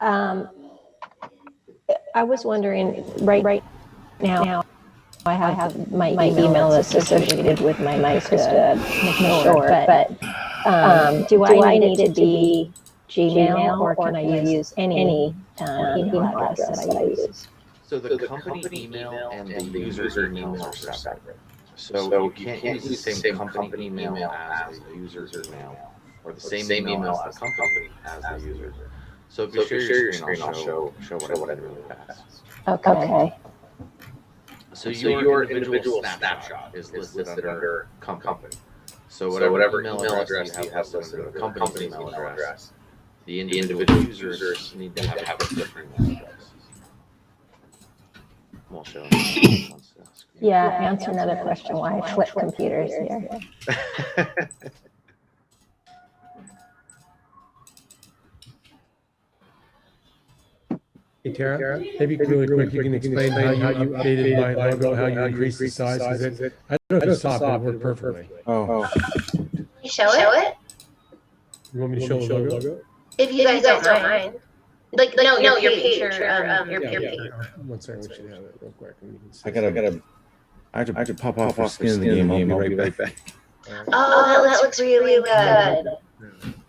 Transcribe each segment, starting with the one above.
I was wondering, right now, I have my email that's associated with my Krista McShore, but do I need it to be Gmail, or can I use any email address that I use? So the company email and the user emails are separate. So you can't use the same company email as the user email, or the same email as the company as the user. So if you share your screen, I'll show what I did really fast. Okay. So your individual snapshot is listed under company. So whatever email address you have listed under the company's email address, the individual users need to have a different email address. We'll show them. Yeah, answer another question why I flip computers here. Hey, Tara, maybe really quick, you can explain how you updated my logo, how you increased the size, because I don't know if you saw it, but it worked perfectly. Oh. You show it? You want me to show the logo? If you guys don't mind. Like no, your page, your page. One second, we should have it real quick. And you can see I have to pop off the skin of the game. I'll be right back. Oh, that looks really good.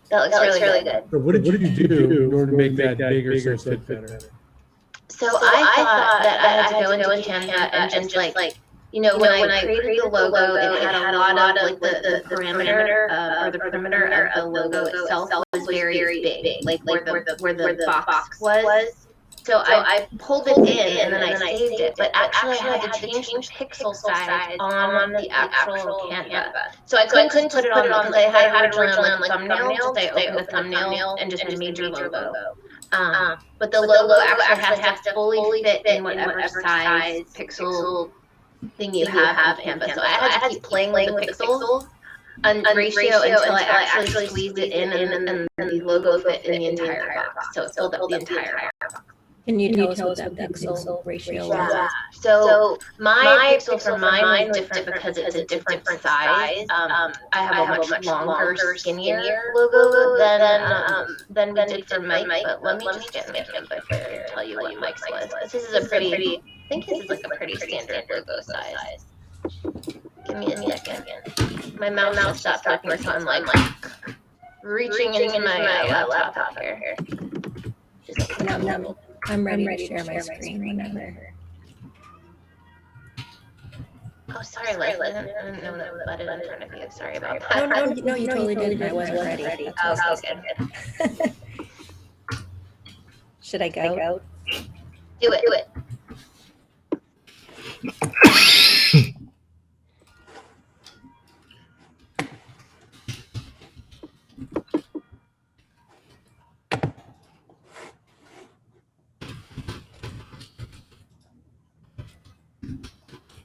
That looks really good. So what did you do in order to make that bigger so it fit better? So I thought that I had to go into Canva and just like, when I created the logo, it had a lot of like the parameter or the perimeter of the logo itself was very big, like where the box was. So I pulled it in and then I saved it, but actually I had to change the pixel size on the actual Canva. So I couldn't put it on because I had it originally on like thumbnail. Just I opened the thumbnail and just made your logo. But the logo actually has to fully fit in whatever size pixel thing you have in Canva. So I had to keep playing with the pixels on ratio until I actually squeezed it in and the logo fit in the entire box. So it filled up the entire box. Can you tell us what that pixel ratio was? So my pixel for mine was different because it's a different size. I have a much longer, skinnier logo than we did for Mike. But let me just get in Canva here and tell you what Mike's was. This is a pretty, I think this is like a pretty standard logo size. Give me a second. My mouse just stopped working, so I'm like reaching into my laptop here. No. I'm ready to share my screen whenever. Oh, sorry, Leslie. I didn't know that button in front of you. Sorry about that. No, you totally did. I wasn't ready. Oh, good. Should I go? Do it.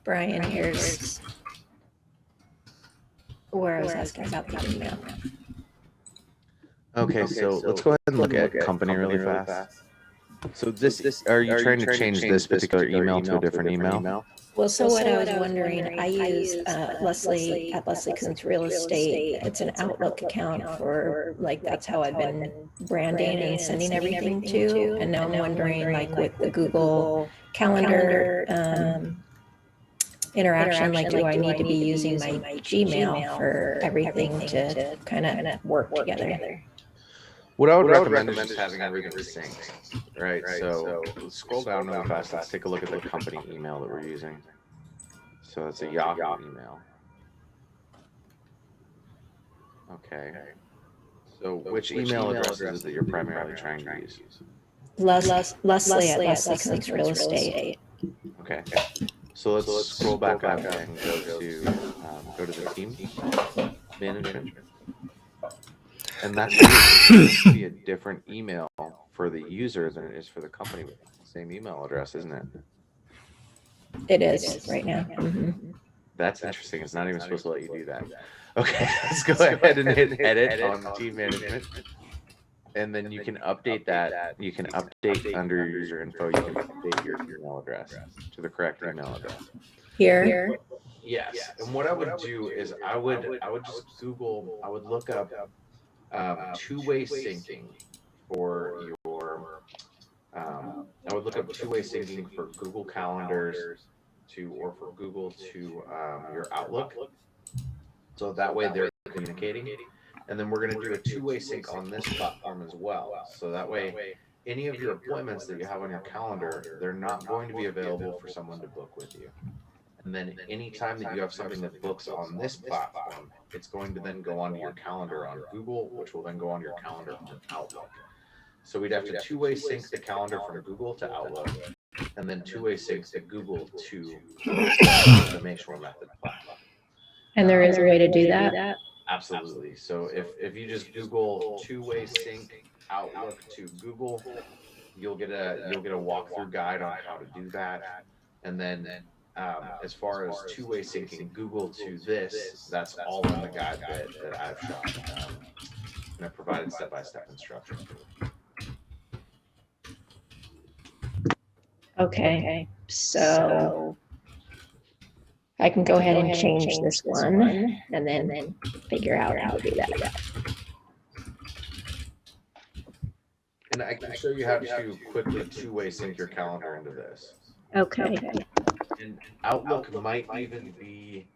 Brian, here's where I was asking about the email. Okay, so let's go ahead and look at company really fast. So are you trying to change this particular email to a different email? Well, so what I was wondering, I use Leslie at Leslie Coons Real Estate. It's an Outlook account for, like, that's how I've been branding and sending everything to. And now I'm wondering, like, with the Google Calendar interaction, like, do I need to be using my Gmail for everything to kind of work together? What I would recommend is just having everything synced, right? So let's scroll down really fast. Let's take a look at the company email that we're using. So it's a Yahoo email. Okay. So which email address is it that you're primarily trying to use? Leslie at Leslie Coons Real Estate. Okay. So let's scroll back up and go to the team management. And that's going to be a different email for the user than it is for the company with the same email address, isn't it? It is right now. Mm-hmm. That's interesting. It's not even supposed to let you do that. Okay, let's go ahead and hit edit on team management. And then you can update that. You can update under your user info. You can update your email address to the correct email address. Here? Yes. And what I would do is I would just Google, I would look up two-way syncing for your I would look up two-way syncing for Google Calendars or for Google to your Outlook. So that way they're communicating. And then we're going to do a two-way sync on this platform as well. So that way, any of your appointments that you have on your calendar, they're not going to be available for someone to book with you. And then anytime that you have something that books on this platform, it's going to then go onto your calendar on Google, which will then go on your calendar on Outlook. So we'd have to two-way sync the calendar from Google to Outlook, and then two-way sync the Google to the Make Sure Method platform. And there is a way to do that? Absolutely. So if you just Google two-way sync Outlook to Google, you'll get a walkthrough guide on how to do that. And then as far as two-way syncing Google to this, that's all in the guide that I've shot. And I provided step-by-step instructions for. Okay, so I can go ahead and change this one and then figure out how to do that. And I can show you how to quickly two-way sync your calendar into this. Okay. And Outlook might even be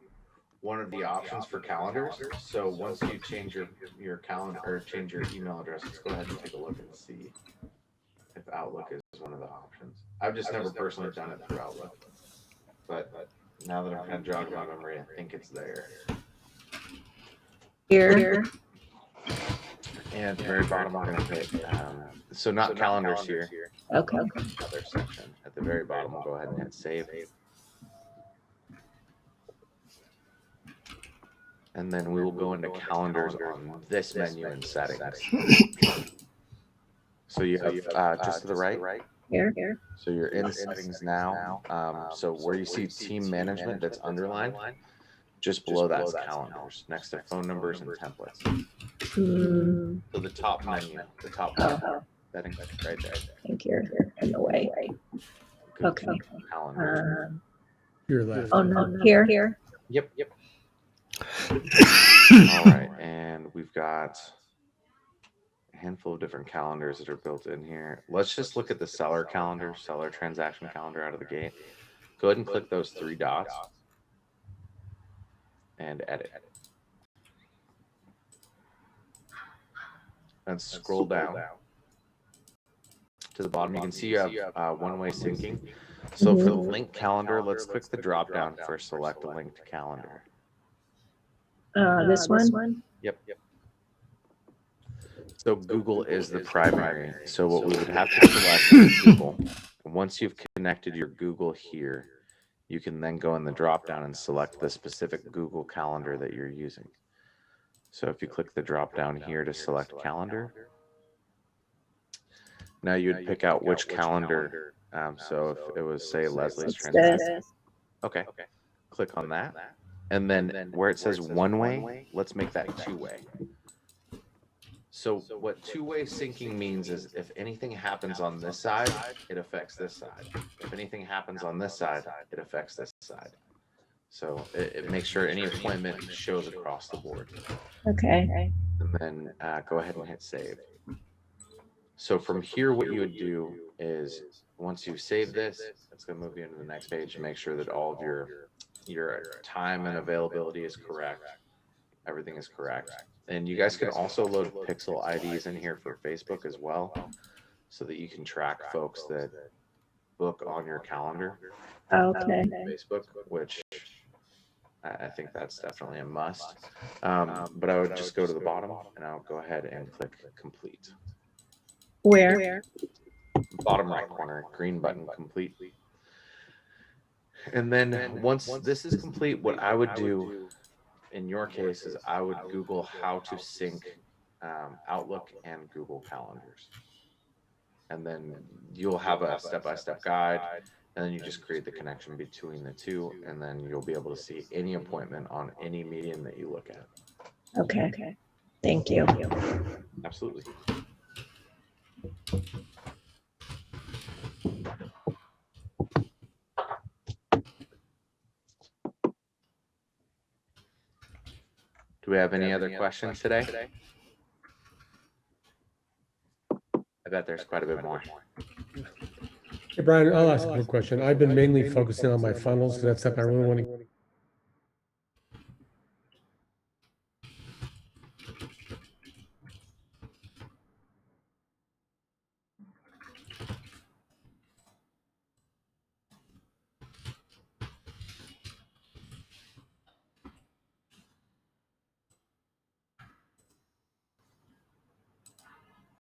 one of the options for calendars. So once you change your calendar or change your email address, let's go ahead and take a look and see if Outlook is one of the options. I've just never personally done it through Outlook, but now that I'm kind of jogging my memory, I think it's there. Here. And at the very bottom, we're going to hit, so not calendars here. Okay. Another section. At the very bottom, we'll go ahead and hit save. And then we will go into calendars on this menu in settings. So you have just to the right. Here. So you're in settings now. So where you see team management that's underlined, just below that is calendars, next to phone numbers and templates. So the top menu, the top settings right there. I think you're in the way. Okay. Calendar. Your left. Oh, no, here. Yep. All right, and we've got a handful of different calendars that are built in here. Let's just look at the seller calendar, seller transaction calendar out of the gate. Go ahead and click those three dots and edit. And scroll down to the bottom. You can see you have one-way syncing. So for the linked calendar, let's click the drop down for select a linked calendar. This one? Yep. So Google is the primary. So what we would have to select is Google. And once you've connected your Google here, you can then go in the drop down and select the specific Google calendar that you're using. So if you click the drop down here to select calendar, now you'd pick out which calendar. So if it was, say, Leslie's transaction. Okay. Click on that. And then where it says one way, let's make that two-way. So what two-way syncing means is if anything happens on this side, it affects this side. If anything happens on this side, it affects this side. So it makes sure any appointment shows across the board. Okay. And then go ahead and hit save. So from here, what you would do is once you save this, it's going to move you into the next page to make sure that all of your time and availability is correct. Everything is correct. And you guys can also load pixel IDs in here for Facebook as well, so that you can track folks that book on your calendar. Okay. Facebook, which I think that's definitely a must. But I would just go to the bottom and I'll go ahead and click complete. Where? Bottom right corner, green button, complete. And then once this is complete, what I would do in your case is I would Google how to sync Outlook and Google calendars. And then you'll have a step-by-step guide, and then you just create the connection between the two, and then you'll be able to see any appointment on any medium that you look at. Okay. Thank you. Absolutely. Do we have any other questions today? I bet there's quite a bit more. Hey, Brian, I'll ask a quick question. I've been mainly focusing on my funnels because that's stuff I really want to